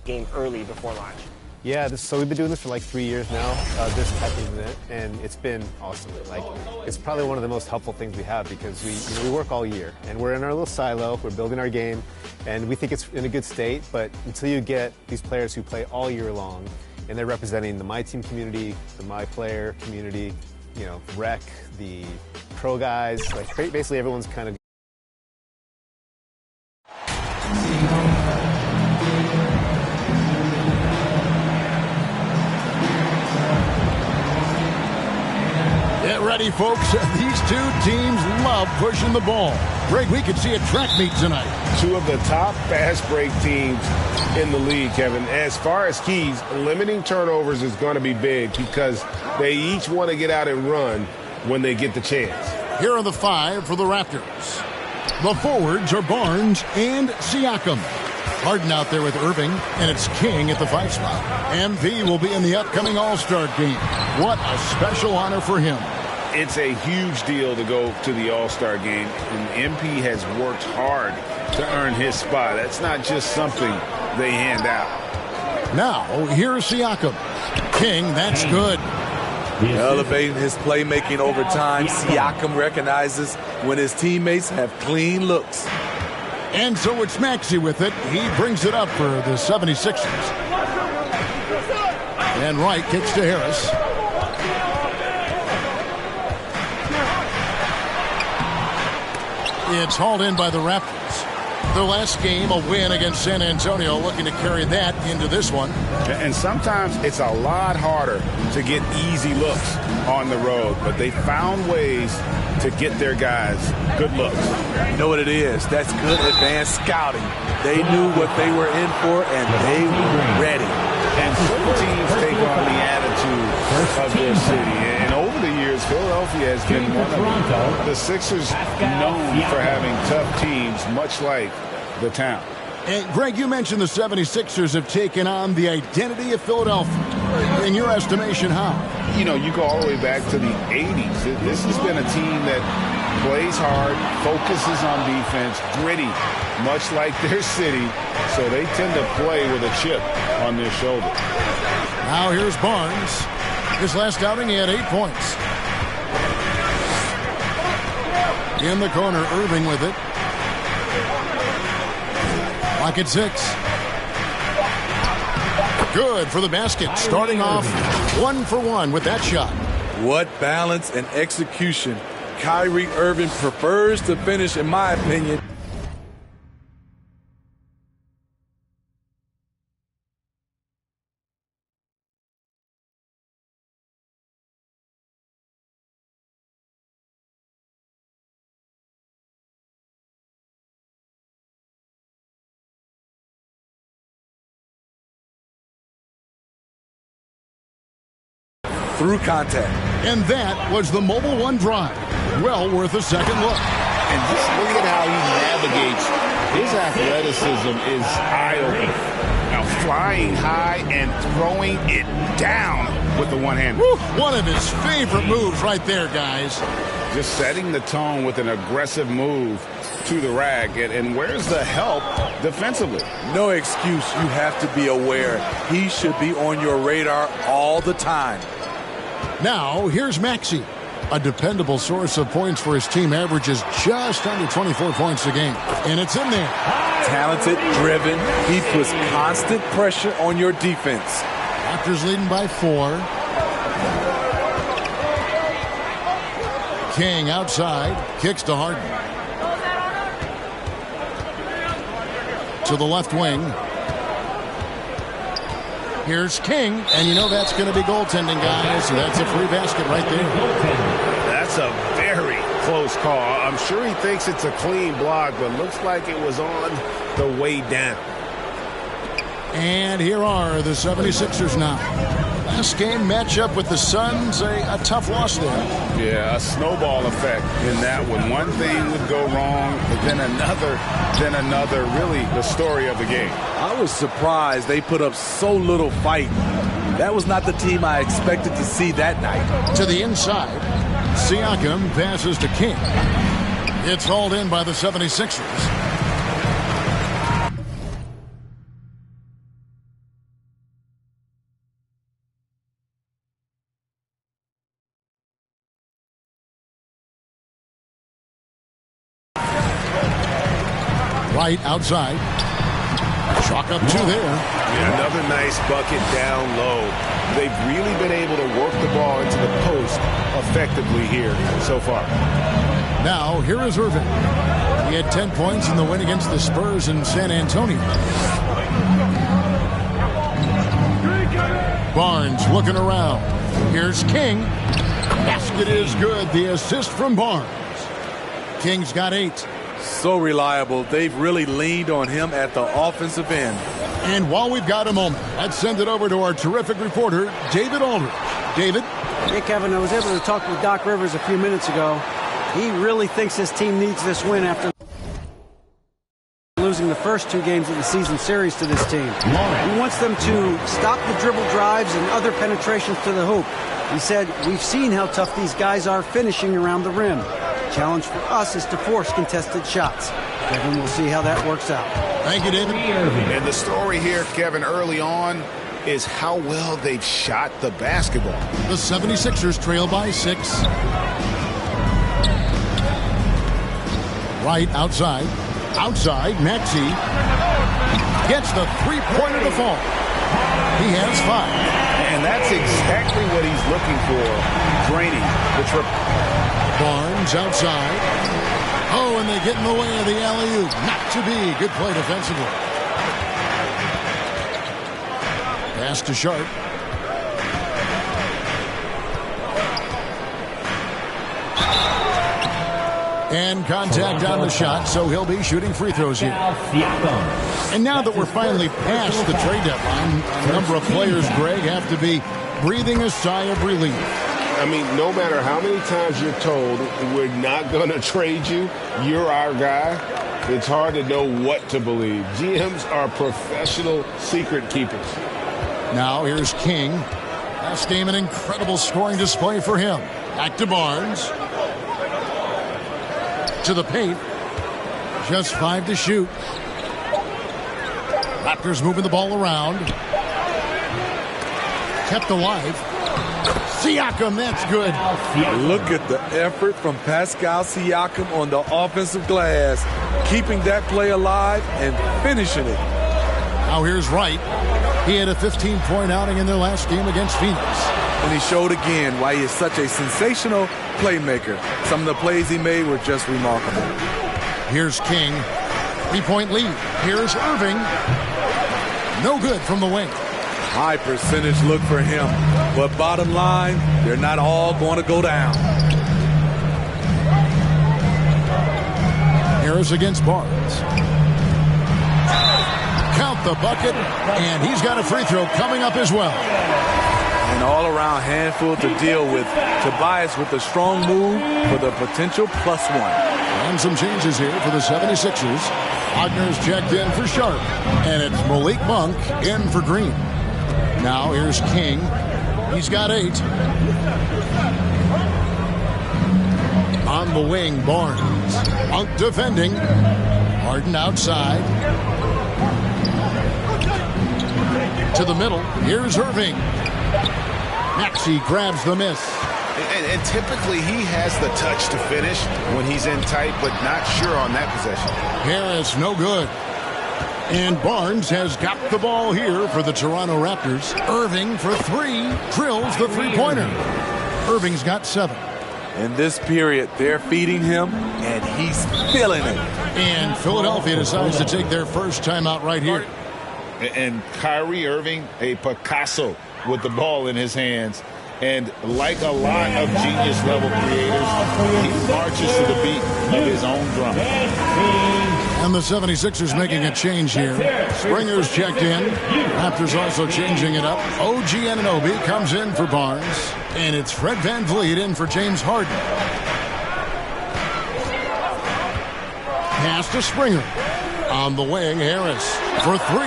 game early before launch? Yeah, so we've been doing this for like 3 years now, this type of event, and it's been awesome. Like, it's probably one of the most helpful things we have because we work all year, and we're in our little silo, we're building our game, and we think it's in a good state, but until you get these players who play all year long, and they're representing the My Team community, the My Player community, rec, the pro guys, like basically everyone's kind of Get ready, folks. These two teams love pushing the ball. Greg, we could see a track meet tonight. Two of the top fast break teams in the league, Kevin. As far as keys, limiting turnovers is going to be big because they each want to get out and run when they get the chance. Here are the 5 for the Raptors. The forwards are Barnes and Siakam. Harden out there with Irving, and it's King at the 5 spot. MP will be in the upcoming All-Star game. What a special honor for him. It's a huge deal to go to the All-Star game, and MP has worked hard to earn his spot. That's not just something they hand out. Now, here's Siakam. King, that's good. Elevating his playmaking over time, Siakam recognizes when his teammates have clean looks. And so it's Maxey with it. He brings it up for the 76ers. And Wright kicks to Harris. It's hauled in by the Raptors. Their last game, a win against San Antonio, looking to carry that into this one. And sometimes it's a lot harder to get easy looks on the road, but they found ways to get their guys good looks. You know what it is? That's good advanced scouting. They knew what they were in for, and they were ready. And certain teams take on the attitude of their city. And over the years, Philadelphia has been one of them. The Sixers known for having tough teams, much like the town. And Greg, you mentioned the 76ers have taken on the identity of Philadelphia. In your estimation, how? You go all the way back to the 80s. This has been a team that plays hard, focuses on defense, gritty, much like their city. So they tend to play with a chip on their shoulder. Now here's Barnes. His last outing, he had 8 points. In the corner, Irving with it. Lock at 6. Good for the basket. Starting off 1 for 1 with that shot. What balance and execution. Kyrie Irving prefers to finish, in my opinion. Through contact. And that was the Mobile One drive. Well worth a second look. And just look at how he navigates. His athleticism is eye-opening. Now flying high and throwing it down with the one-hander. One of his favorite moves right there, guys. Just setting the tone with an aggressive move to the rack. And where's the help defensively? No excuse. You have to be aware. He should be on your radar all the time. Now, here's Maxey. A dependable source of points for his team, averages just under 24 points a game. And it's in there. Talented, driven. He puts constant pressure on your defense. Raptors leading by 4. King outside. Kicks to Harden. To the left wing. Here's King, and that's going to be goaltending, guys. That's a free basket right there. That's a very close call. I'm sure he thinks it's a clean block, but looks like it was on the way down. And here are the 76ers now. Last game matchup with the Suns, a tough loss there. Yeah, a snowball effect in that one. One thing would go wrong, but then another. Really the story of the game. I was surprised they put up so little fight. That was not the team I expected to see that night. To the inside, Siakam passes to King. It's hauled in by the 76ers. Right outside. Chalk up two there. Yeah, another nice bucket down low. They've really been able to work the ball into the post effectively here so far. Now, here is Irving. He had 10 points in the win against the Spurs in San Antonio. Barnes looking around. Here's King. Basket is good. The assist from Barnes. King's got 8. So reliable. They've really leaned on him at the offensive end. And while we've got a moment, let's send it over to our terrific reporter, David Aldridge. David? Hey, Kevin, I was able to talk with Doc Rivers a few minutes ago. He really thinks his team needs this win after losing the first 2 games of the season series to this team. He wants them to stop the dribble drives and other penetrations to the hoop. He said, we've seen how tough these guys are finishing around the rim. Challenge for us is to force contested shots. Kevin, we'll see how that works out. Thank you, David. And the story here, Kevin, early on is how well they've shot the basketball. The 76ers trail by 6. Right outside. Outside, Maxey gets the three-pointer to fall. He has 5. And that's exactly what he's looking for, draining the triple. Barnes outside. Oh, and they get in the way of the alley-oop. Not to be. Good play defensively. Pass to Sharp. And contact on the shot, so he'll be shooting free throws here. And now that we're finally past the trade deadline, a number of players, Greg, have to be breathing a sigh of relief. I mean, no matter how many times you're told we're not going to trade you, you're our guy, it's hard to know what to believe. GMs are professional secret keepers. Now here's King. Last game, an incredible scoring display for him. Back to Barnes. To the paint. Just 5 to shoot. Raptors moving the ball around. Kept alive. Siakam, that's good. Look at the effort from Pascal Siakam on the offensive glass, keeping that play alive and finishing it. Now here's Wright. He had a 15-point outing in their last game against Phoenix. And he showed again why he is such a sensational playmaker. Some of the plays he made were just remarkable. Here's King. 3-point lead. Here's Irving. No good from the wing. High percentage look for him. But bottom line, they're not all going to go down. Harris against Barnes. Count the bucket, and he's got a free throw coming up as well. An all-around handful to deal with. Tobias with a strong move for the potential +1. And some changes here for the 76ers. Wagner's checked in for Sharp, and it's Malik Monk in for Green. Now here's King. He's got 8. On the wing, Barnes. Monk defending. Harden outside. To the middle. Here's Irving. Maxey grabs the miss. And typically he has the touch to finish when he's in tight, but not sure on that possession. Harris, no good. And Barnes has got the ball here for the Toronto Raptors. Irving for 3. Drills the three-pointer. Irving's got 7. In this period, they're feeding him, and he's feeling it. And Philadelphia decides to take their first timeout right here. And Kyrie Irving, a Picasso with the ball in his hands. And like a lot of genius-level creators, he marches to the beat of his own drum. And the 76ers making a change here. Springer's checked in. Raptors also changing it up. OG Anunoby comes in for Barnes. And it's Fred VanVleet in for James Harden. Pass to Springer. On the wing, Harris for 3.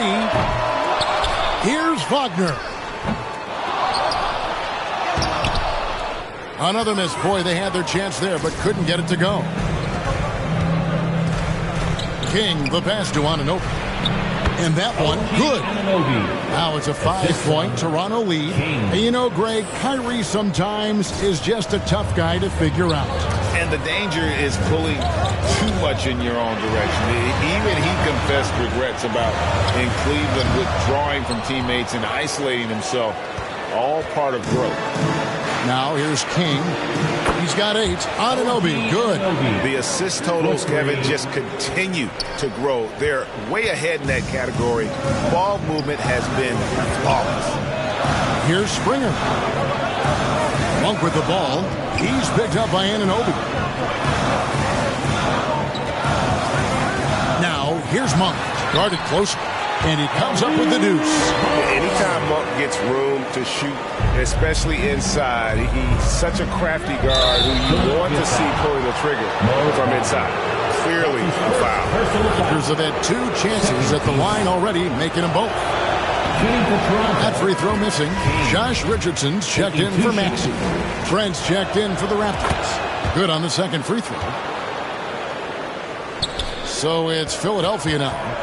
Here's Wagner. Another miss. Boy, they had their chance there, but couldn't get it to go. King, the pass to Anunoby. And that one, good. Now it's a 5-point Toronto lead. And you know, Greg, Kyrie sometimes is just a tough guy to figure out. And the danger is pulling too much in your own direction. Even he confessed regrets about in Cleveland withdrawing from teammates and isolating himself. All part of growth. Now here's King. He's got 8. Anunoby, good. The assist totals, Kevin, just continue to grow. They're way ahead in that category. Ball movement has been flawless. Here's Springer. Monk with the ball. He's picked up by Anunoby. Now here's Monk. Guarded closer. And he comes up with the deuce. Anytime Monk gets room to shoot, especially inside, he's such a crafty guard who you want to see pulling the trigger from inside. Clearly a foul. Lakers have had 2 chances at the line already, making them both. That free throw missing. Josh Richardson's checked in for Maxey. Trent's checked in for the Raptors. Good on the second free throw. So it's Philadelphia now.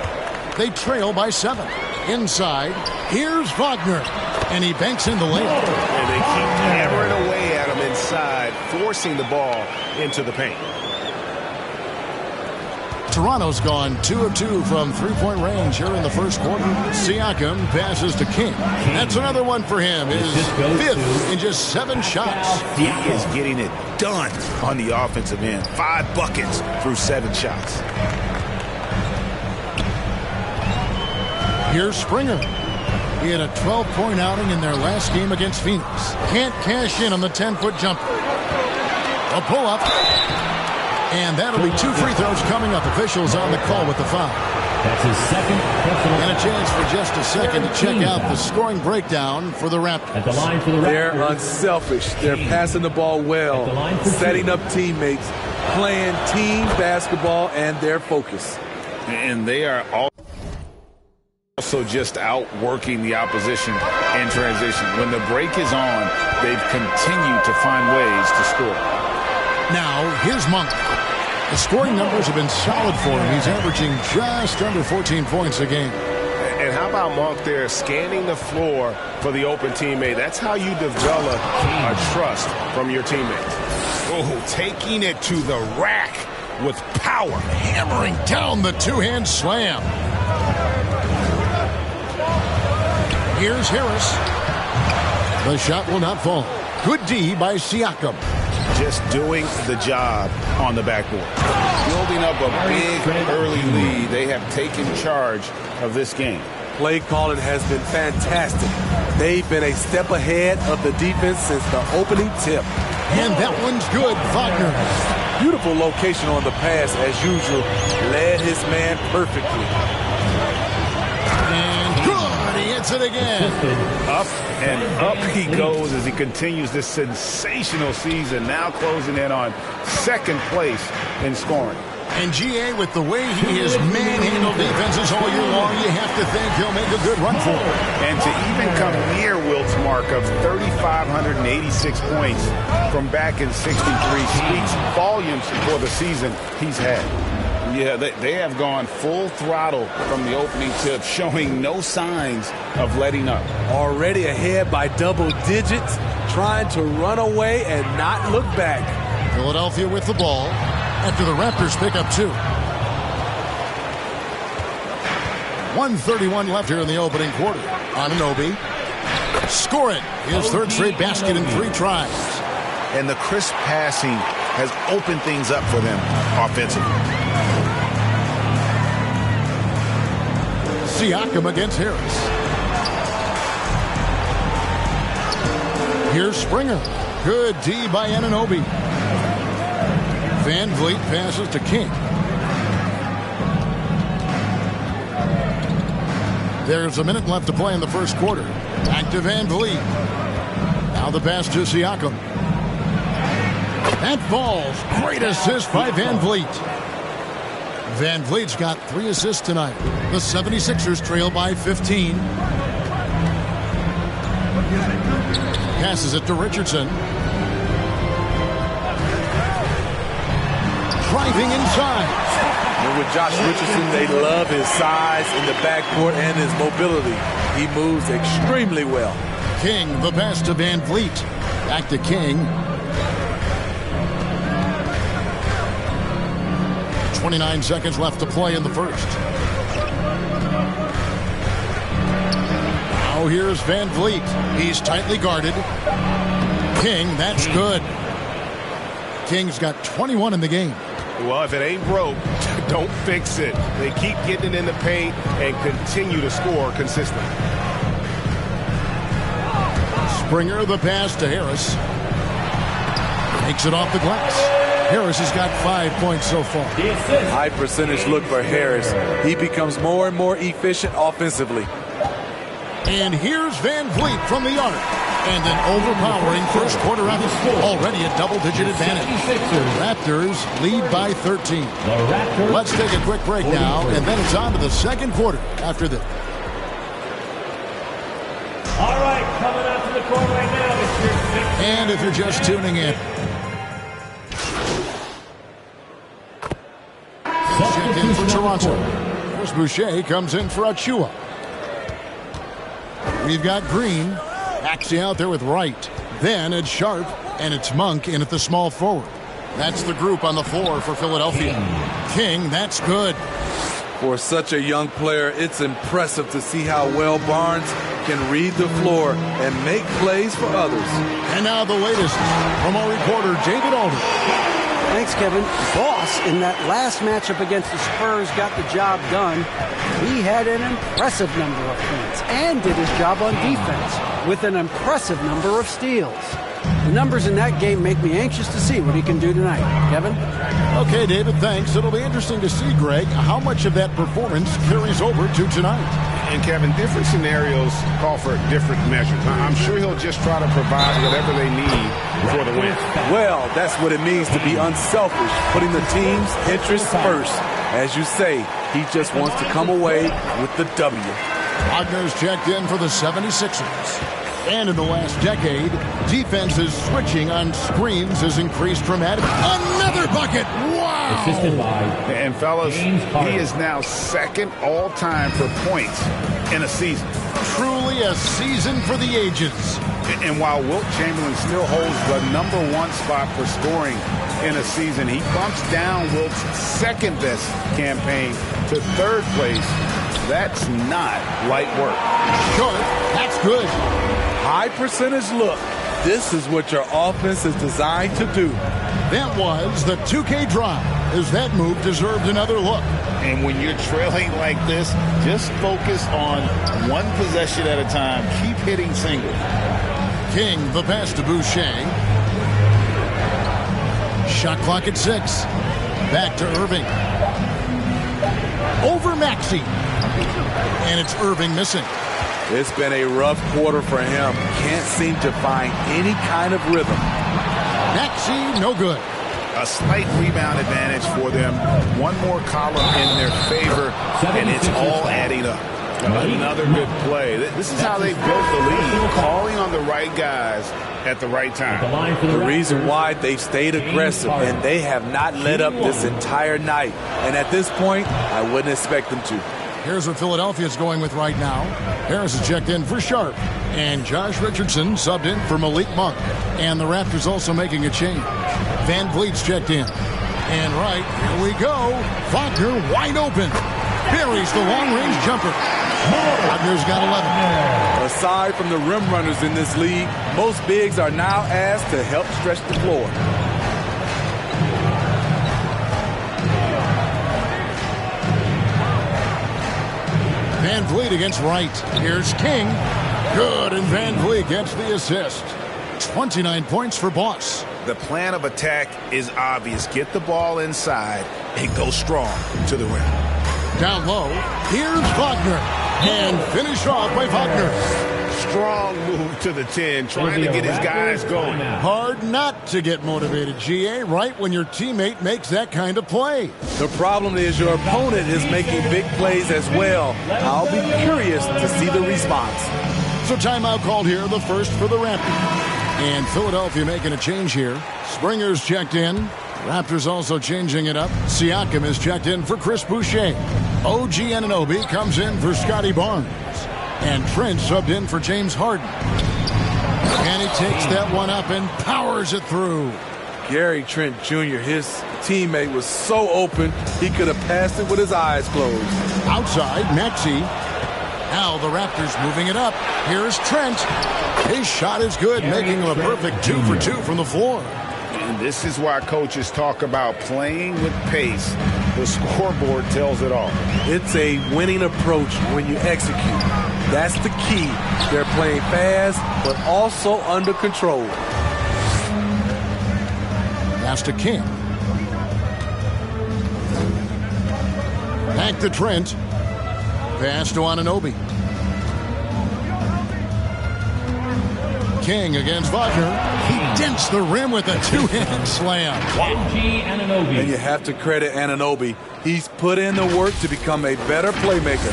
They trail by 7. Inside, here's Wagner. And he banks in the layup. And they keep hammering away at him inside, forcing the ball into the paint. Toronto's gone 2 of 2 from three-point range here in the first quarter. Siakam passes to King. That's another one for him. His 5th in just 7 shots. He is getting it done on the offensive end. 5 buckets through 7 shots. Here's Springer. He had a 12-point outing in their last game against Phoenix. Can't cash in on the 10-foot jumper. A pull-up. And that'll be 2 free throws coming up. Officials on the call with the foul. That's his second personal. And a chance for just a second to check out the scoring breakdown for the Raptors. At the line for the Raptors. They're unselfish. They're passing the ball well, setting up teammates, playing team basketball, and their focus. And they are also just outworking the opposition in transition. When the break is on, they've continued to find ways to score. Now, here's Monk. The scoring numbers have been solid for him. He's averaging just under 14 points a game. And how about Monk there scanning the floor for the open teammate? That's how you develop a trust from your teammates. Oh, taking it to the rack with power. Hammering down the 2-hand slam. Here's Harris. The shot will not fall. Good D by Siakam. Just doing the job on the backboard. Building up a big early lead. They have taken charge of this game. Play calling has been fantastic. They've been a step ahead of the defense since the opening tip. And that one's good. Wagner. Beautiful location on the pass as usual. Led his man perfectly. And good. He hits it again. Up and up he goes as he continues this sensational season. Now closing in on second place in scoring. And GA, with the way he has manhandled defenses all year long, you have to think he'll make a good run for it. And to even come near Wilt's mark of 3,586 points from back in 63 speaks volumes for the season he's had. Yeah, they have gone full throttle from the opening tip, showing no signs of letting up. Already ahead by double digits, trying to run away and not look back. Philadelphia with the ball after the Raptors pick up 2. 1:31 left here in the opening quarter. Anunoby. Score it. His third straight basket in 3 tries. And the crisp passing has opened things up for them offensively. Siakam against Harris. Here's Springer. Good D by Anunoby. Van Vliet passes to King. There's a minute left to play in the first quarter. Back to Van Vliet. Now the pass to Siakam. That falls. Great assist by Van Vliet. Van Vliet's got 3 assists tonight. The 76ers trail by 15. Passes it to Richardson. Driving inside. And with Josh Richardson, they love his size in the backcourt and his mobility. He moves extremely well. King, the pass to Van Vliet. Back to King. 29 seconds left to play in the first. Now here's Van Vliet. He's tightly guarded. King, that's good. King's got 21 in the game. Well, if it ain't broke, don't fix it. They keep getting it in the paint and continue to score consistently. Springer, the pass to Harris. Takes it off the glass. Harris has got 5 points so far. High percentage look for Harris. He becomes more and more efficient offensively. And here's Van Vliet from the arc. And an overpowering first quarter effort. Already a double-digit advantage. Raptors lead by 13. Let's take a quick break now, and then it's on to the second quarter after this. All right, coming out to the court right now, it's your 6th. And if you're just tuning in, check in for Toronto. Chris Boucher comes in for Achua. We've got Green. Axie out there with Wright. Then it's Sharp, and it's Monk in at the small forward. That's the group on the floor for Philadelphia. King, that's good. For such a young player, it's impressive to see how well Barnes can read the floor and make plays for others. And now the latest from our reporter, David Alder. Thanks, Kevin. Boss, in that last matchup against the Spurs, got the job done. He had an impressive number of points and did his job on defense with an impressive number of steals. The numbers in that game make me anxious to see what he can do tonight. Kevin? Okay, David, thanks. It'll be interesting to see, Greg, how much of that performance carries over to tonight. And, Kevin, different scenarios call for different measures. I'm sure he'll just try to provide whatever they need for the win. Well, that's what it means to be unselfish, putting the team's interests first. As you say, he just wants to come away with the W. Wagner's checked in for the 76ers. And in the last decade, defenses switching on screens has increased dramatically. Another bucket! Wow! Assisted by And, fellas, he is now second all-time for points in a season. Truly a season for the ages. And while Wilt Chamberlain still holds the #1 spot for scoring in a season, he bumps down Wilt's second-best campaign to third place. That's not light work. Short, that's good. High percentage look. This is what your offense is designed to do. That was the 2K drive, as that move deserved another look. And when you're trailing like this, just focus on one possession at a time. Keep hitting singles. King, the pass to Boucher. Shot clock at 6. Back to Irving. Over Maxey. And it's Irving missing. It's been a rough quarter for him. Can't seem to find any kind of rhythm. Maxey, no good. A slight rebound advantage for them. One more column in their favor, and it's all adding up. Another good play. This is how they built the lead, calling on the right guys at the right time. The reason why they've stayed aggressive, and they have not let up this entire night. And at this point, I wouldn't expect them to. Here's what Philadelphia's going with right now. Harris is checked in for Sharp. And Josh Richardson subbed in for Malik Monk. And the Raptors also making a change. Van Vliet's checked in. And right, here we go. Wagner wide open. Buries the long-range jumper. Wagner's got 11. Aside from the rim runners in this league, most bigs are now asked to help stretch the floor. Van Vliet against Wright. Here's King. Good, and Van Vliet gets the assist. 29 points for Boss. The plan of attack is obvious. Get the ball inside and go strong to the rim. Down low, here's Wagner. And finish off by Wagner. Strong move to the 10, trying to get his guys going. Hard not to get motivated, GA, right when your teammate makes that kind of play. The problem is your opponent is making big plays as well. I'll be curious to see the response. So timeout called here, the first for the Raptors. And Philadelphia making a change here. Springer's checked in. Raptors also changing it up. Siakam is checked in for Chris Boucher. OG Anunoby comes in for Scotty Barnes. And Trent subbed in for James Harden. And he takes that one up and powers it through. Gary Trent Jr., his teammate, was so open, he could have passed it with his eyes closed. Outside, Maxey. Now the Raptors moving it up. Here's Trent. His shot is good, making him a perfect 2 for 2 from the floor. And this is why coaches talk about playing with pace. The scoreboard tells it all. It's a winning approach when you execute. That's the key. They're playing fast, but also under control. Pass to King. Back to Trent. Pass to Anunoby. King against Wagner. He dents the rim with a two-hand slam. And you have to credit Anunoby. He's put in the work to become a better playmaker.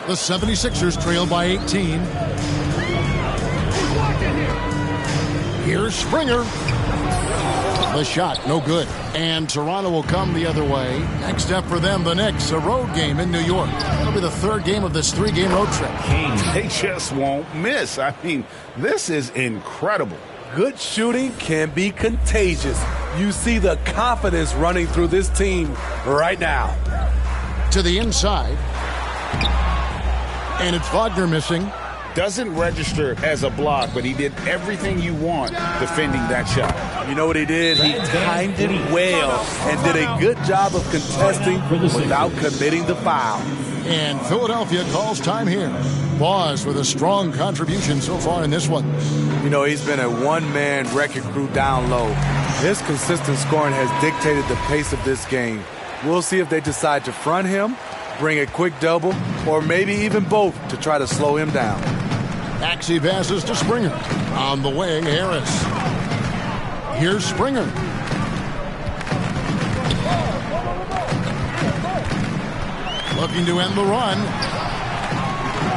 The 76ers trail by 18. Here's Springer. The shot, no good. And Toronto will come the other way. Next up for them, the Knicks, a road game in New York. It'll be the third game of this 3-game road trip. They just won't miss. I mean, this is incredible. Good shooting can be contagious. You see the confidence running through this team right now. To the inside. And it's Wagner missing. Doesn't register as a block, but he did everything you want defending that shot. You know what he did? He timed it well and did a good job of contesting without committing the foul. And Philadelphia calls time here. Boss with a strong contribution so far in this one. You know, he's been a one-man wrecking crew down low. His consistent scoring has dictated the pace of this game. We'll see if they decide to front him, bring a quick double, or maybe even both to try to slow him down. Maxey passes to Springer. On the wing, Harris. Here's Springer. Looking to end the run.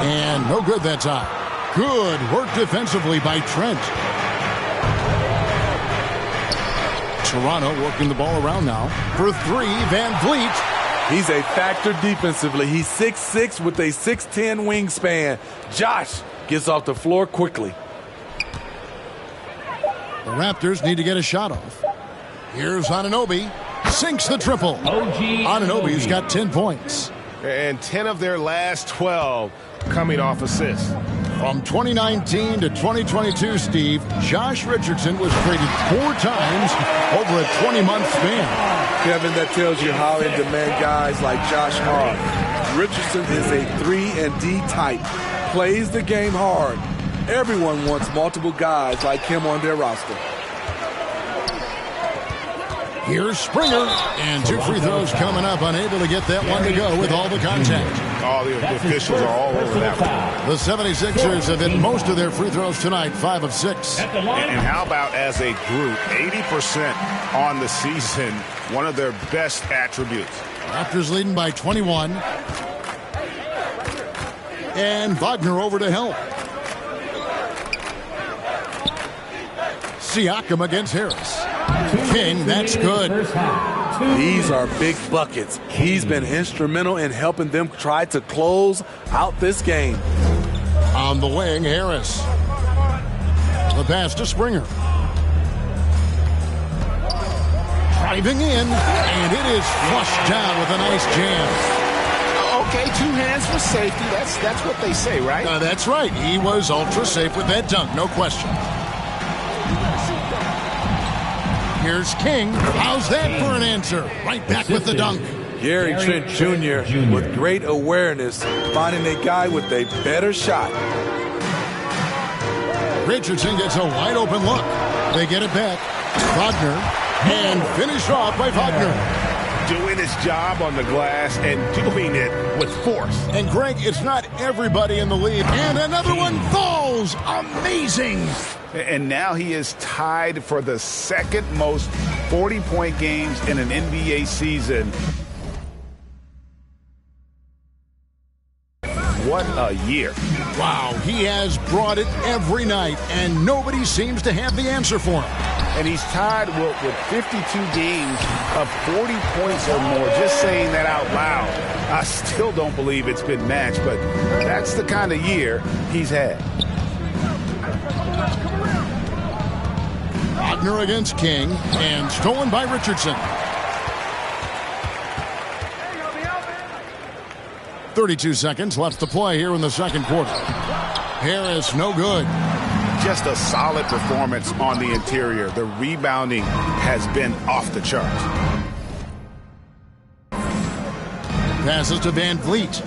And no good that time. Good work defensively by Trent. Toronto working the ball around now. For 3, Van Vliet. He's a factor defensively. He's 6'6" with a 6'10" wingspan. Josh gets off the floor quickly. The Raptors need to get a shot off. Here's Anunoby. Sinks the triple. Anunoby's got 10 points. And 10 of their last 12 coming off assists. From 2019 to 2022, Steve, Josh Richardson was traded 4 times over a 20-month span. Kevin, that tells you how in demand guys like Josh are. Richardson is a 3-and-D type. Plays the game hard. Everyone wants multiple guys like him on their roster. Here's Springer, and 2 free throws coming up, unable to get that one to go with all the contact. All the officials are all over that one. The 76ers have hit most of their free throws tonight, 5 of 6. And how about as a group, 80% on the season, one of their best attributes. Raptors leading by 21. And Wagner over to help. Siakam against Harris. King, that's good. These are big buckets. He's been instrumental in helping them try to close out this game. On the wing, Harris. The pass to Springer. Driving in, and it is flushed down with a nice jam. Okay, 2 hands for safety. That's what they say, right? That's right. He was ultra safe with that dunk, no question. Here's King. How's that for an answer? Right back with the dunk. Gary Trent Jr. with great awareness, finding a guy with a better shot. Richardson gets a wide open look. They get it back. Wagner, and finished off by Wagner. Doing his job on the glass and doing it with force. And Greg, it's not everybody in the lead. And another one falls. Amazing. And now he is tied for the second most 40-point games in an NBA season. What a year. Wow, he has brought it every night, and nobody seems to have the answer for him. and he's tied with 52 games of 40 points or more. Just saying that out loud, I still don't believe it's been matched, but that's the kind of year he's had. Wagner against King, and stolen by Richardson. 32 seconds left to play here in the second quarter. Harris, no good. Just a solid performance on the interior. The rebounding has been off the charts. Passes to Van Vliet.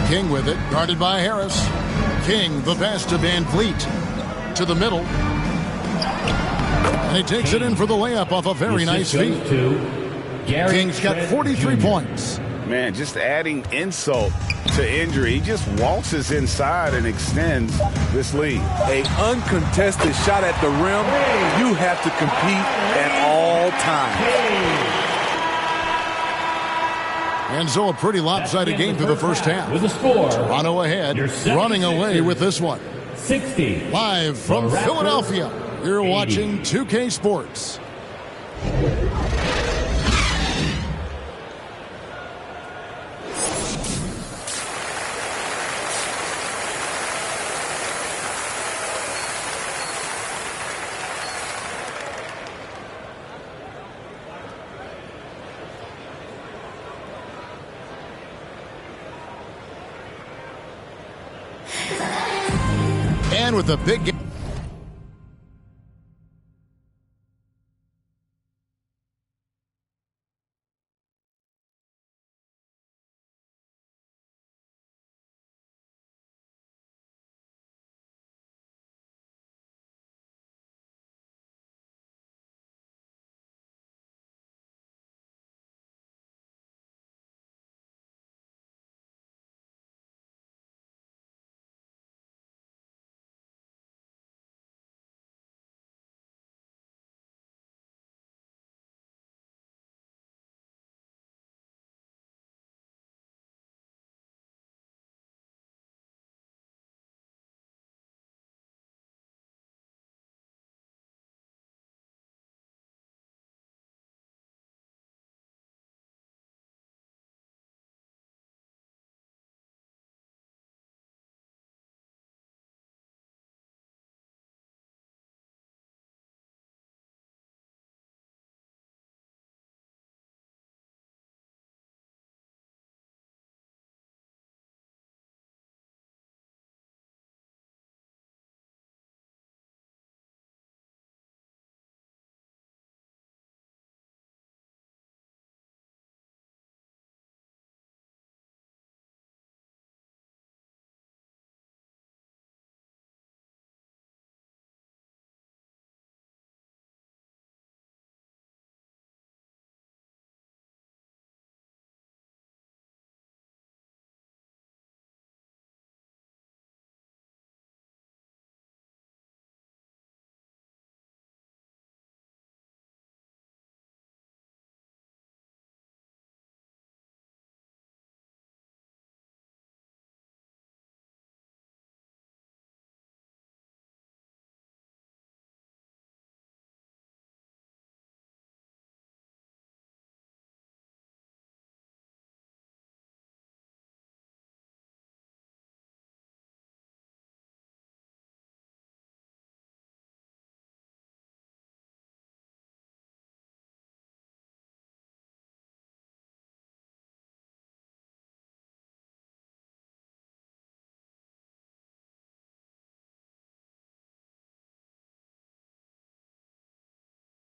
King with it, guarded by Harris. King, the pass to Van Vliet. To the middle. And he takes it in for the layup off a very nice feed. King's got 43 points. Man, just adding insult to injury. He just waltzes inside and extends this lead. A uncontested shot at the rim. You have to compete at all times. And so a pretty lopsided game through the first half. With the score, Toronto ahead, running away with this one. 60. Live from Philadelphia, you're watching 2K Sports. And with a big game.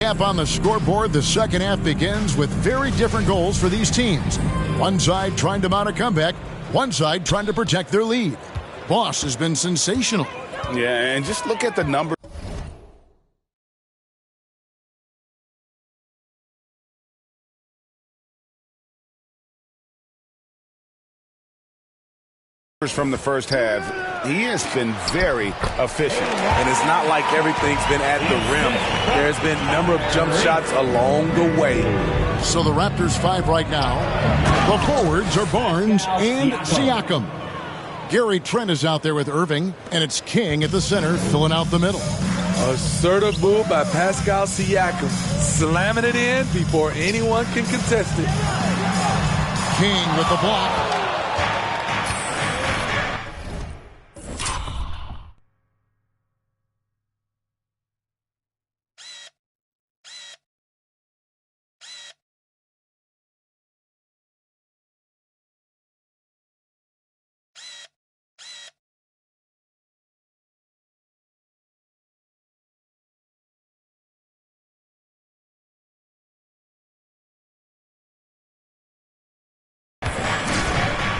Up on the scoreboard, the second half begins with very different goals for these teams. One side trying to mount a comeback, one side trying to protect their lead. Boss has been sensational. Yeah, and just look at the number. From the first half, he has been very efficient. And it's not like everything's been at the rim. There's been a number of jump shots along the way. So the Raptors 5 right now. The forwards are Barnes and Siakam. Gary Trent is out there with Irving, and it's King at the center filling out the middle. Assertive move by Pascal Siakam, slamming it in before anyone can contest it. King with the block.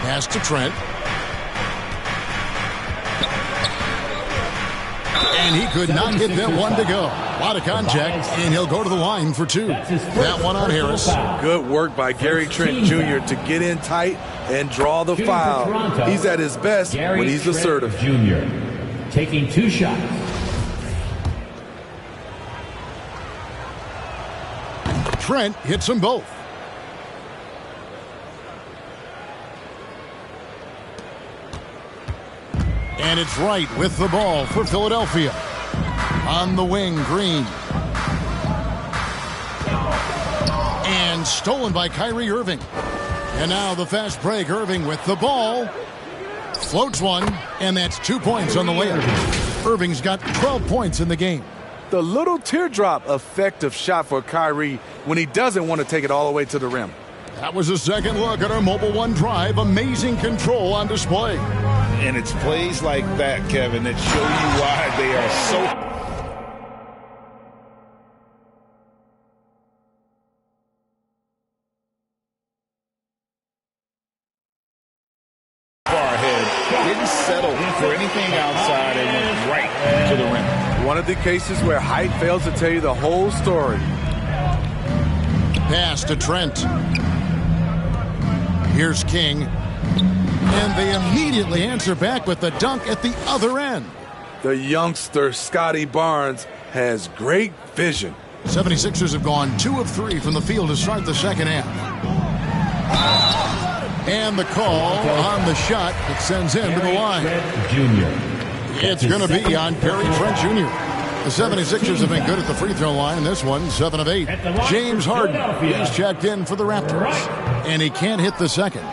Pass to Trent. And he could not get that one to go. A lot of contact, and he'll go to the line for two. That one on Harris. Good work by Gary Trent Jr. to get in tight and draw the foul. He's at his best when he's assertive. Jr. taking 2 shots. Trent hits them both. And it's Wright with the ball for Philadelphia. On the wing, Green. And stolen by Kyrie Irving. And now the fast break. Irving with the ball. Floats one, and that's 2 points on the layup. Irving's got 12 points in the game. The little teardrop effective shot for Kyrie when he doesn't want to take it all the way to the rim. That was a second look at our Mobile One drive. Amazing control on display. And it's plays like that, Kevin, that show you why they are so far ahead. Didn't settle for anything outside and went right to the rim. One of the cases where height fails to tell you the whole story. Pass to Trent. Here's King. And they immediately answer back with the dunk at the other end. The youngster, Scotty Barnes, has great vision. 76ers have gone 2 of 3 from the field to start the second half. And the call on the shot that sends him to the line. It's going to be on Gary Trent Jr. The 76ers have been good at the free throw line. This one, 7 of 8. James Harden is checked in for the Raptors. And he can't hit the second.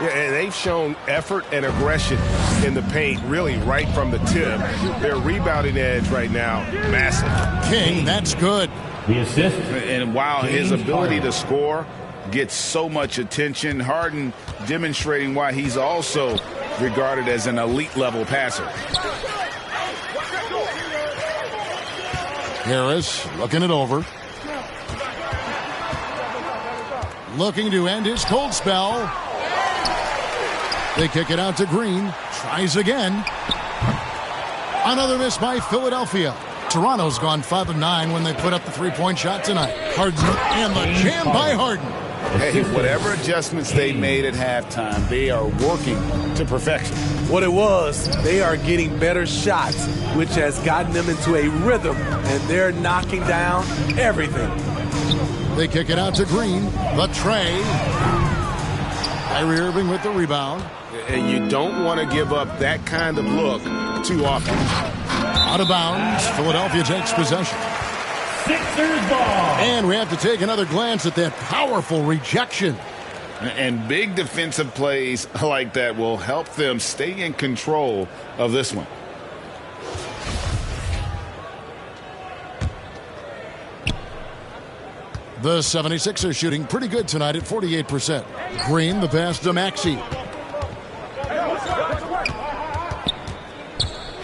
Yeah, and they've shown effort and aggression in the paint, really right from the tip. Their rebounding edge right now, massive. King, that's good. The assist. And while his ability to score gets so much attention, Harden demonstrating why he's also regarded as an elite-level passer. Harris looking it over. Looking to end his cold spell. They kick it out to Green. Tries again. Another miss by Philadelphia. Toronto's gone 5 of 9 when they put up the three-point shot tonight. Harden and the jam by Harden. Hey, whatever adjustments they made at halftime, they are working to perfection. What it was, they are getting better shots, which has gotten them into a rhythm, and they're knocking down everything. They kick it out to Green. The tray. Kyrie Irving with the rebound. And you don't want to give up that kind of look too often. Out of bounds. Philadelphia takes possession. Sixers ball. And we have to take another glance at that powerful rejection. And big defensive plays like that will help them stay in control of this one. The 76ers shooting pretty good tonight at 48%. Green, the pass to Maxey.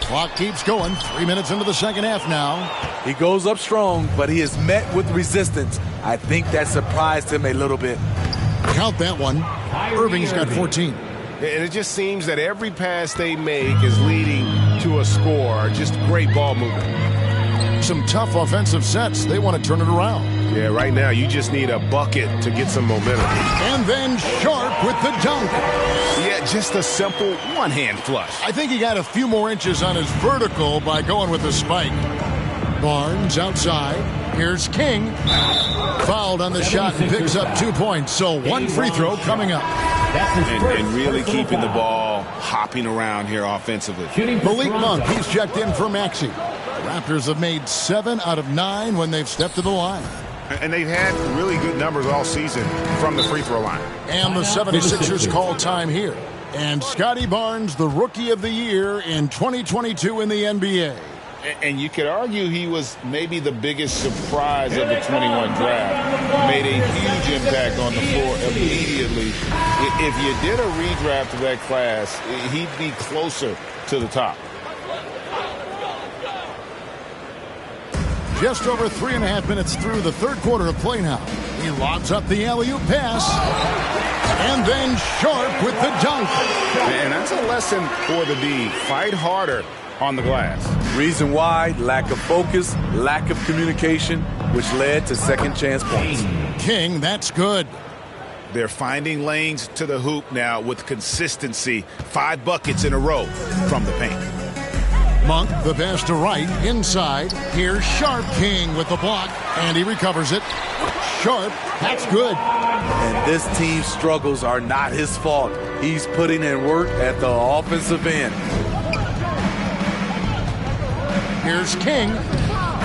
Clock keeps going. 3 minutes into the second half now. He goes up strong, but he is met with resistance. I think that surprised him a little bit. Count that one. Irving's got 14. And it just seems that every pass they make is leading to a score. Just great ball movement. Some tough offensive sets. They want to turn it around. Yeah, right now you just need a bucket to get some momentum. And then Sharp with the dunk. Yeah, just a simple one-hand flush. I think he got a few more inches on his vertical by going with the spike. Barnes outside. Here's King. Fouled on the shot and picks up 2 points. So one free throw coming up. And really keeping the ball hopping around here offensively. Malik Monk, he's checked in for Maxey. The Raptors have made 7 out of 9 when they've stepped to the line. And they've had really good numbers all season from the free throw line. And the 76ers call time here. And Scotty Barnes, the Rookie of the Year in 2022 in the NBA. And you could argue he was maybe the biggest surprise of the 21 draft. Made a huge impact on the floor immediately. If you did a redraft of that class, he'd be closer to the top. Just over 3.5 minutes through the third quarter of play now. He lobs up the alley-oop pass. And then Sharp with the dunk. And that's a lesson for the D. Fight harder on the glass. Reason why: lack of focus, lack of communication, which led to second chance points. King, that's good. They're finding lanes to the hoop now with consistency. 5 buckets in a row from the paint. Monk, the pass to right, inside. Here's Sharp. King with the block, and he recovers it. Sharp, that's good. And this team's struggles are not his fault. He's putting in work at the offensive end. Here's King.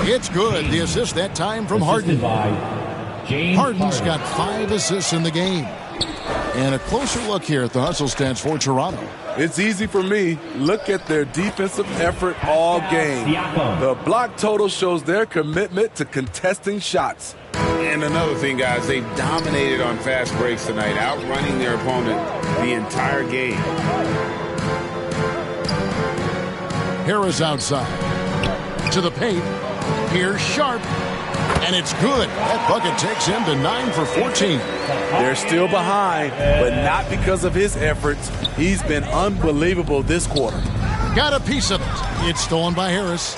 It's good. The assist that time from Harden. Harden's got 5 assists in the game. And a closer look here at the hustle stats for Toronto. It's easy for me. Look at their defensive effort all game. The block total shows their commitment to contesting shots. And another thing, guys, they've dominated on fast breaks tonight, outrunning their opponent the entire game. Harris outside. To the paint. Here's Sharp. And it's good. That bucket takes him to 9 for 14. They're still behind, but not because of his efforts. He's been unbelievable this quarter. Got a piece of it. It's stolen by Harris.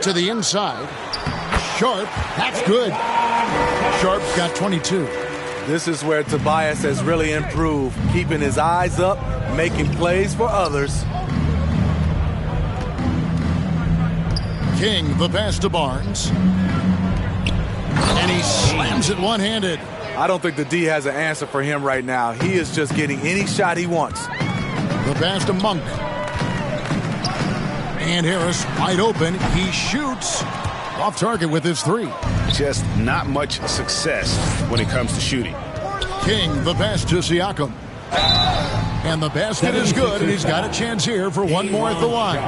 To the inside. Sharp. That's good. Sharp's got 22. This is where Tobias has really improved, keeping his eyes up, making plays for others. King, the pass to Barnes. And he slams it one-handed. I don't think the D has an answer for him right now. He is just getting any shot he wants. The pass to Monk. And Harris wide open. He shoots. Off target with his 3. Just not much success when it comes to shooting. King, the pass to Siakam. And the basket is good, and he's got a chance here for one more at the line.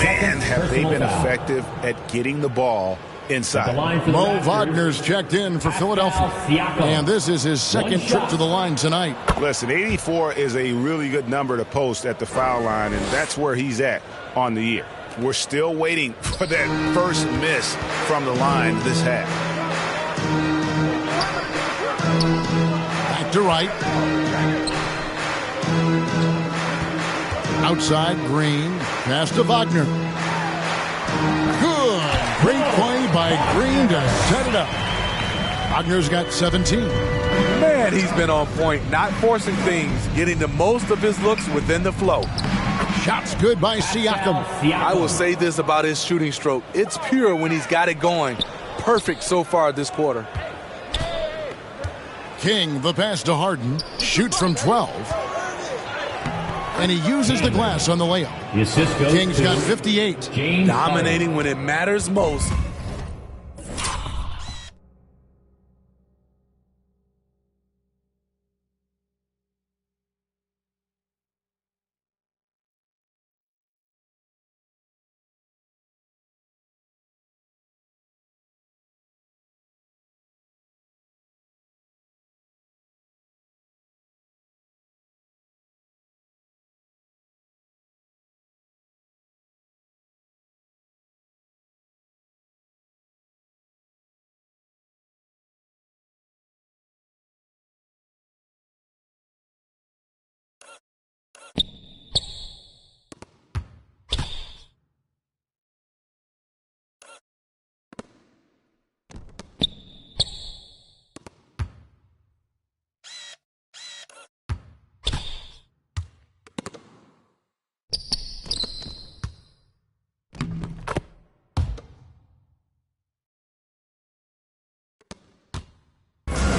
Man, have they been effective at getting the ball inside. Mo Wagner's checked in for Philadelphia. And this is his second trip to the line tonight. Listen, 84 is a really good number to post at the foul line, and that's where he's at on the year. We're still waiting for that first miss from the line this half. Back to right. Outside, Green. Pass to Wagner. Good. Great play by Green to set it up. Wagner's got 17. Man, he's been on point, not forcing things, getting the most of his looks within the flow. Shots good by Siakam. I will say this about his shooting stroke. It's pure when he's got it going. Perfect so far this quarter. King, the pass to Harden. Shoots from 12. And he uses the glass on the layup. King's got 58. Dominating when it matters most.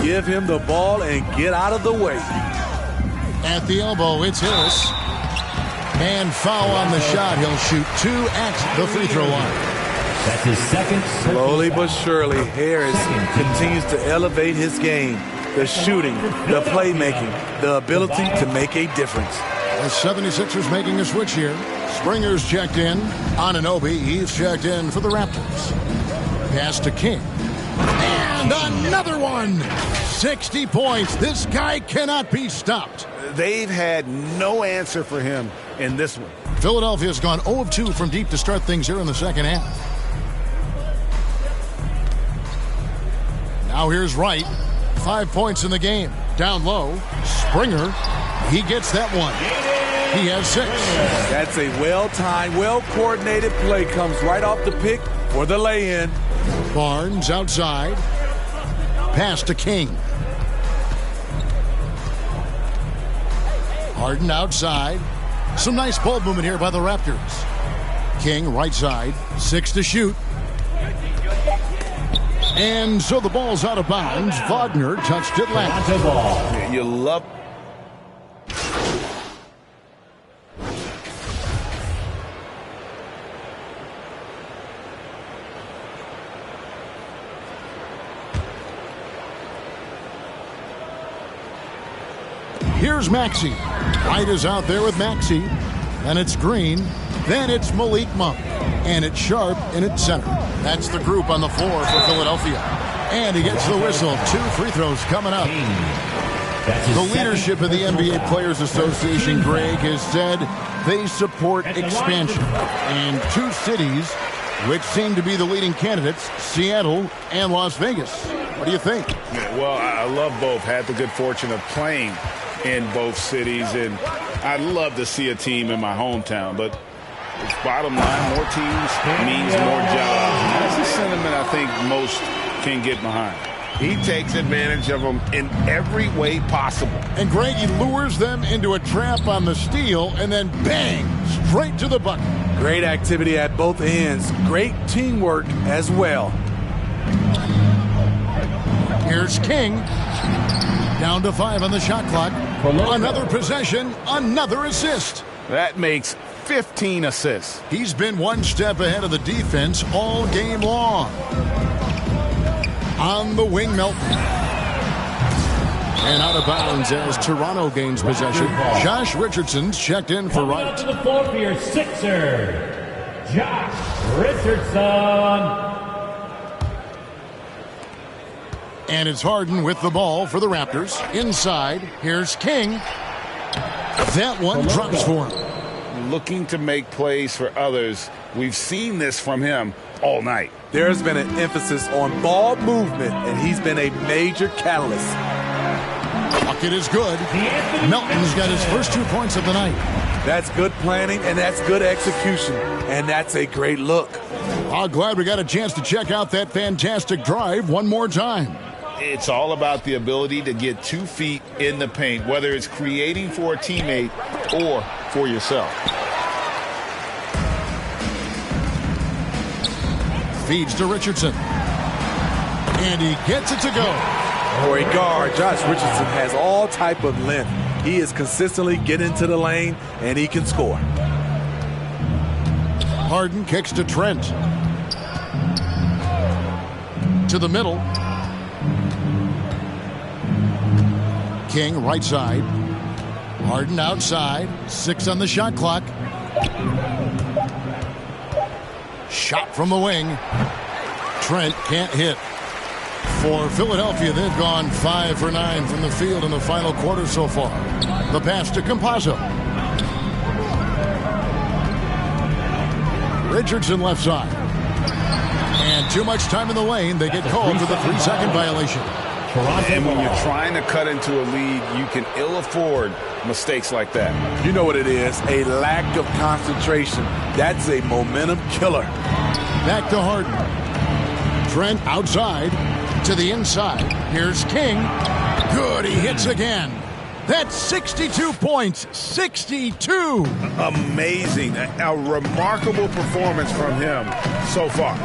Give him the ball and get out of the way. At the elbow, it's Harris. And foul on the shot. He'll shoot 2 at the free throw line. That's his second. Slowly but surely, Harris continues to elevate his game. The shooting, the playmaking, the ability to make a difference. The 76ers making a switch here. Springer's checked in. Anunoby, he's checked in for the Raptors. Pass to King. And another one! 60 points. This guy cannot be stopped. They've had no answer for him in this one. Philadelphia's gone 0 of 2 from deep to start things here in the second half. Now here's Wright. 5 points in the game. Down low. Springer. He gets that one. He has 6. That's a well-timed, well-coordinated play. Comes right off the pick for the lay-in. Barnes outside. Pass to King. Harden outside. Some nice ball movement here by the Raptors. King right side. 6 to shoot. And so the ball's out of bounds. Wagner touched it last. You love. Here's Maxey. White is out there with Maxey. And it's Green. Then it's Malik Monk. And it's Sharp in its center. That's the group on the floor for Philadelphia. And he gets the whistle. 2 free throws coming up. The leadership of the NBA Players Association, Greg, has said they support expansion. And 2 cities which seem to be the leading candidates, Seattle and Las Vegas. What do you think? Well, I love both. Had the good fortune of playing in both cities, and I'd love to see a team in my hometown, but it's bottom line, more teams means more jobs. And that's a sentiment I think most can get behind. He takes advantage of them in every way possible. And Greg, he lures them into a trap on the steal, and then bang, straight to the bucket. Great activity at both ends. Great teamwork as well. Here's King. Down to 5 on the shot clock. Another possession, another assist. That makes 15 assists. He's been one step ahead of the defense all game long. On the wing, Melton. And out of bounds as Toronto gains possession. Josh Richardson's checked in for Wright. To the floor for your Sixer, Josh Richardson. And it's Harden with the ball for the Raptors. Inside, here's King. That one drops for him. Looking to make plays for others. We've seen this from him all night. There's been an emphasis on ball movement, and he's been a major catalyst. Bucket is good. Melton's got his first 2 points of the night. That's good planning, and that's good execution, and that's a great look. I'm glad we got a chance to check out that fantastic drive one more time. It's all about the ability to get 2 feet in the paint, whether it's creating for a teammate or for yourself. Feeds to Richardson. And he gets it to go. For a guard, Josh Richardson has all type of length. He is consistently getting to the lane, and he can score. Harden kicks to Trent. To the middle. King right side. Harden outside. 6 on the shot clock. Shot from the wing. Trent can't hit. For Philadelphia, they've gone 5 for 9 from the field in the final quarter so far. The pass to Campazzo. Richardson left side. And too much time in the lane. They get called for the 3-second violation. And when you're trying to cut into a lead, you can ill afford mistakes like that. You know what it is, a lack of concentration. That's a momentum killer. Back to Harden. Trent outside to the inside. Here's King. Good, he hits again. That's 62 points. 62. Amazing. A remarkable performance from him so far.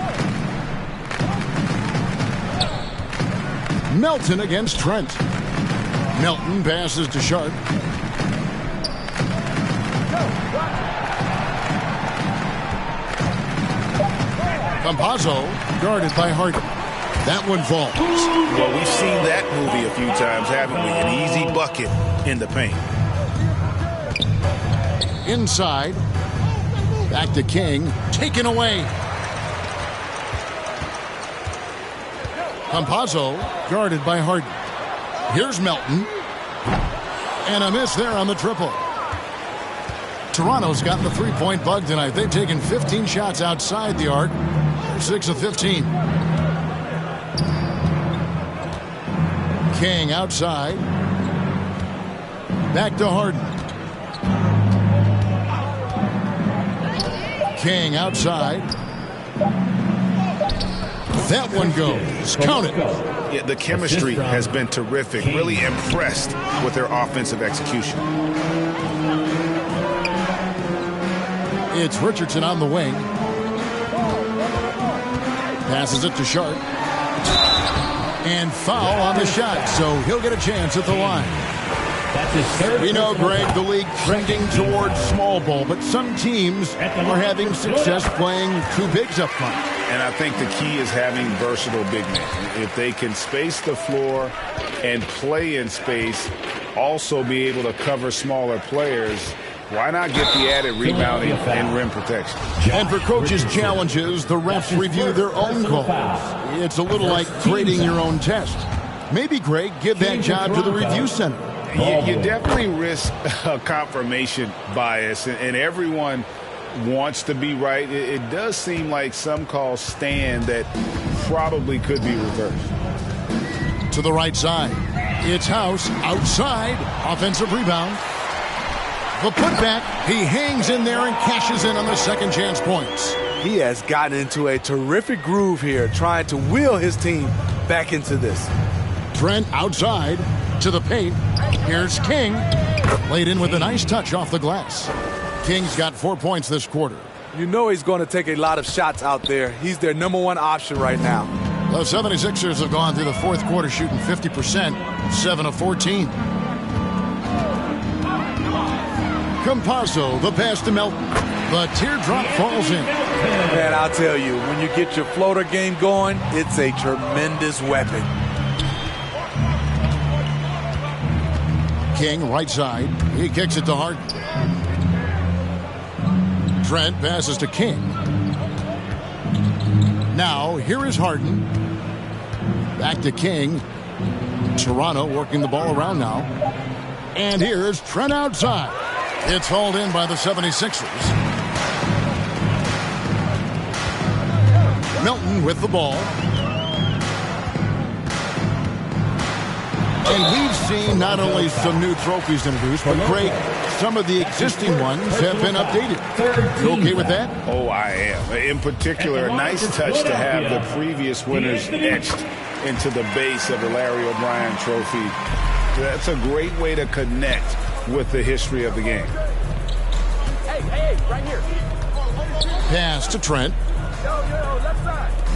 Melton against Trent. Melton passes to Sharp. Campazzo guarded by Harden. That one falls. Well, we've seen that movie a few times, haven't we? An easy bucket in the paint. Inside. Back to King. Taken away. Campazzo guarded by Harden. Here's Melton. And a miss there on the triple. Toronto's gotten the three-point bug tonight. They've taken 15 shots outside the arc. They're 6 of 15. King outside. Back to Harden. King outside. That one goes. Count it. Yeah, the chemistry has been terrific. Really impressed with their offensive execution. It's Richardson on the wing. Passes it to Sharp. And foul on the shot, so he'll get a chance at the line. That's his third. We know, Greg, the league trending towards small ball, but some teams are having success playing two bigs up front. And I think the key is having versatile big men. If they can space the floor and play in space, also be able to cover smaller players, why not get the added rebounding and rim protection? And for coaches' challenges, the refs review their own calls. It's a little like grading your own test. Maybe, Greg, give that job to the review center. You definitely risk a confirmation bias, and everyone wants to be right. It does seem like some calls stand that probably could be reversed. To the right side. It's House outside. Offensive rebound. The putback. He hangs in there and cashes in on the second chance points. He has gotten into a terrific groove here, trying to wheel his team back into this. Trent outside to the paint. Here's King. Laid in with a nice touch off the glass. King's got 4 points this quarter. You know he's going to take a lot of shots out there. He's their #1 option right now. The 76ers have gone through the fourth quarter shooting 50%, 7 of 14. Campazzo, the pass to Melton. The teardrop falls in. Man, I'll tell you, when you get your floater game going, it's a tremendous weapon. King, right side. He kicks it to Harden. Trent passes to King. Now, here is Harden. Back to King. Toronto working the ball around now. And here's Trent outside. It's hauled in by the 76ers. Melton with the ball. And we've seen not only some new trophies introduced, but Greg, some of the existing ones have been updated. You okay with that? Oh, I am. In particular, a nice touch to have the previous winners etched into the base of the Larry O'Brien trophy. That's a great way to connect with the history of the game. Hey, right here. Pass to Trent.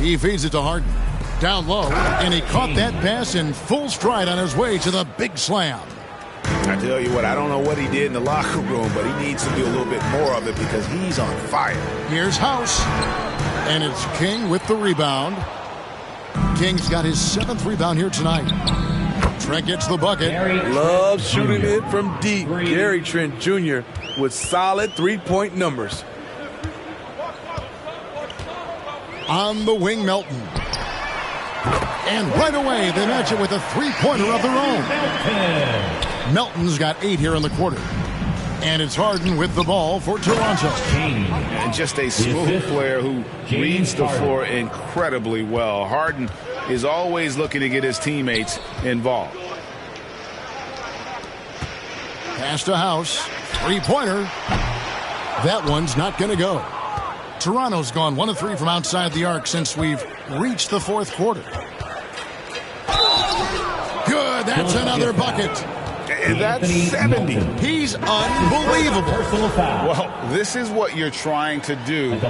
He feeds it to Harden. Down low, and he caught that pass in full stride on his way to the big slam. I tell you what, I don't know what he did in the locker room, but he needs to do a little bit more of it because he's on fire. Here's House, and it's King with the rebound. King's got his 7th rebound here tonight. Trent gets the bucket. Loves shooting it from deep. Gary Trent Jr. with solid three-point numbers. On the wing, Melton. And right away, they match it with a three-pointer of their own. Melton's got 8 here in the quarter. And it's Harden with the ball for Toronto. And just a smooth player who reads the floor incredibly well. Harden is always looking to get his teammates involved. Pass to House. Three-pointer. That one's not going to go. Toronto's gone 1 of 3 from outside the arc since we've reached the fourth quarter. Good. That's another bucket. And that's 70. He's unbelievable. Well, this is what you're trying to do. Put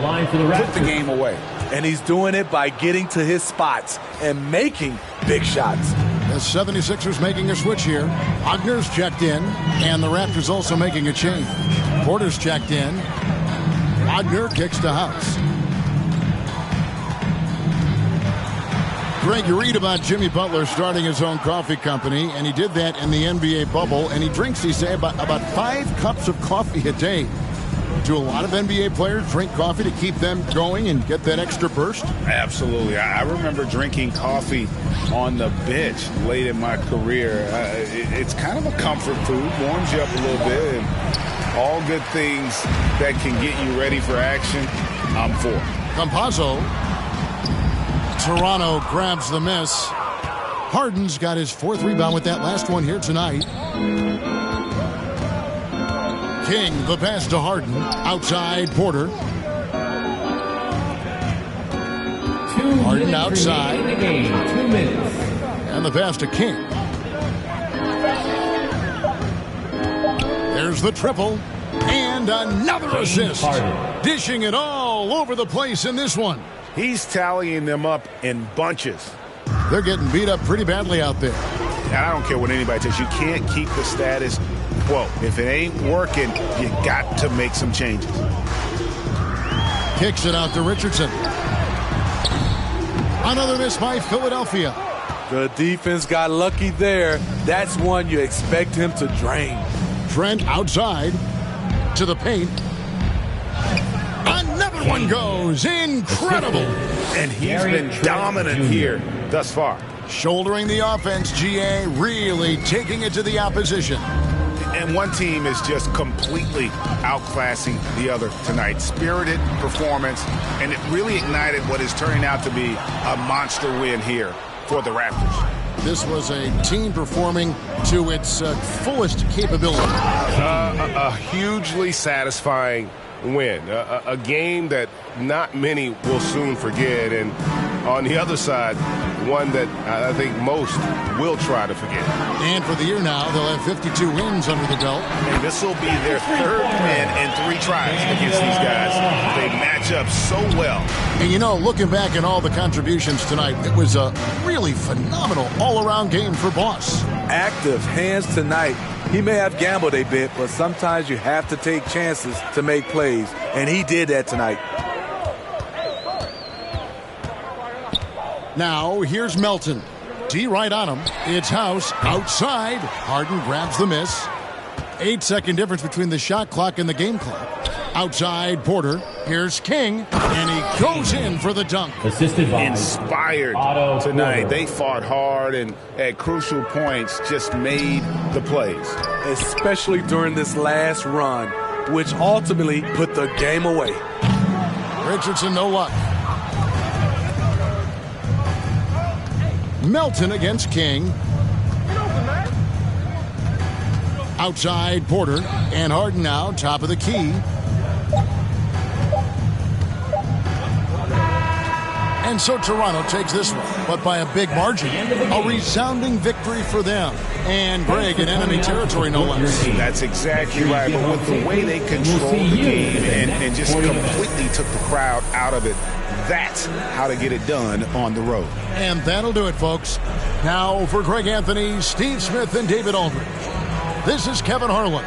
the game away. And he's doing it by getting to his spots and making big shots. The 76ers making a switch here. Wagner's checked in, and the Raptors also making a change. Porter's checked in. Wagner kicks to House. Greg, you read about Jimmy Butler starting his own coffee company, and he did that in the NBA bubble, and he drinks, he say, about 5 cups of coffee a day. Do a lot of NBA players drink coffee to keep them going and get that extra burst? Absolutely. I remember drinking coffee on the bench late in my career. It's kind of a comfort food, warms you up a little bit, and all good things that can get you ready for action, I'm for. Campazzo. Toronto grabs the miss. Harden's got his 4th rebound with that last one here tonight. King, the pass to Harden. Outside, Porter. Harden outside. 2 minutes. And the pass to King. There's the triple. And another assist. Dishing it all over the place in this one. He's tallying them up in bunches. They're getting beat up pretty badly out there. And I don't care what anybody says. You can't keep the status quo. If it ain't working, you got to make some changes. Kicks it out to Richardson. Another miss by Philadelphia. The defense got lucky there. That's one you expect him to drain. Trent outside to the paint. Another one goes. Incredible. And he's been dominant here thus far. Shouldering the offense, GA really taking it to the opposition. And one team is just completely outclassing the other tonight. Spirited performance, and it really ignited what is turning out to be a monster win here for the Raptors. This was a team performing to its fullest capability. A hugely satisfying win. A game that not many will soon forget. And on the other side, one that I think most will try to forget. And for the year now, they'll have 52 wins under the belt. And this will be their 3rd win in 3 tries against these guys. They match up so well. And you know, looking back at all the contributions tonight, it was a really phenomenal all-around game for Boss. Active hands tonight. He may have gambled a bit, but sometimes you have to take chances to make plays, and he did that tonight. Now, here's Melton. D right on him. It's House outside. Harden grabs the miss. 8-second difference between the shot clock and the game clock. Outside, Porter. Here's King, and he goes in for the dunk. Assisted by Inspired tonight. They fought hard and at crucial points just made the plays. Especially during this last run, which ultimately put the game away. Richardson, no luck. Melton against King. Outside, Porter. And Harden now, top of the key. And so Toronto takes this one, but by a big margin. A resounding victory for them. And Greg in enemy territory, no less. That's exactly right. But with the way they controlled the game and just completely took the crowd out of it, that's how to get it done on the road. And that'll do it, folks. Now for Greg Anthony, Steve Smith, and David Aldridge. This is Kevin Harlan.